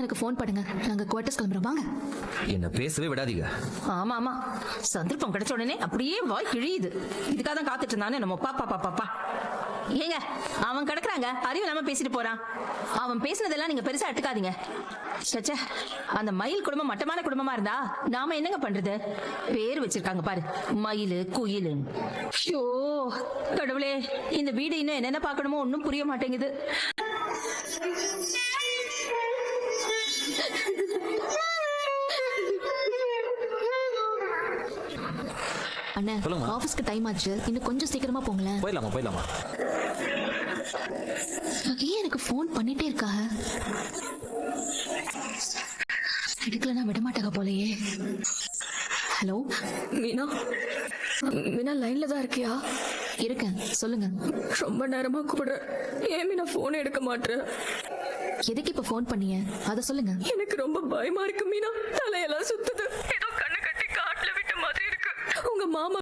எனக்கு ஃபோன் பண்ணுங்க, நாங்க குவார்டர்ஸ் கிளம்புறோம். வாங்க. என்ன பேசவே விடாதீங்க. ஆமா ஆமா, சந்தர்ப்பம் கிடைச்ச உடனே அப்படியே வாய் கிழியுது. இதுக்காக தான் காத்துட்டு இருந்தானே நம்ம பாப்பா பாப்பா பாப்பா. ஏங்க, அவன் கிடக்குறாங்க, அறிவு இல்லாம பேசிட்டு போறான். அவன் பேசினதெல்லாம் நீங்க பெருசா எடுத்துக்காதீங்க. சச்சே, அந்த மயில் குடும்பம் மட்டமான குடும்பமா இருந்தா நாம என்னங்க பண்றது? பேர் வச்சிருக்காங்க பாரு, மயிலு குயிலு. ஐயோ கடவுளே, இந்த வீடு இன்னும் என்னென்ன பார்க்கணுமோ ஒன்னும் புரிய மாட்டேங்குது. அண்ணா, சொல்லுங்க. ஆபீஸ்க்கு டைம் ஆச்சு, இன்னும் கொஞ்சம் சீக்கிரமா போங்களேன். போயிடலாமா? ஏன் எனக்கு ஃபோன் பண்ணிட்டே இருக்காங்க? எடுக்கலன்னா விட மாட்டாங்க போலயே. ஹலோ மீனா, மீனா லைன்ல தான் இருக்கியா? இருக்கேன், சொல்லுங்க. ரொம்ப நேரமா கூப்பிடுறேன், ஏன் மீனா போன் எடுக்க மாட்டேற? எதுக்கு இப்ப ஃபோன் பண்ணீங்க, அத சொல்லுங்க. எனக்கு ரொம்ப பயமா இருக்கு மீனா, தலையெல்லாம் சுத்துது, ஏதோ கண்ணு கட்டி காட்டுல விட்ட மாதிரி இருக்கு. உங்க மாமா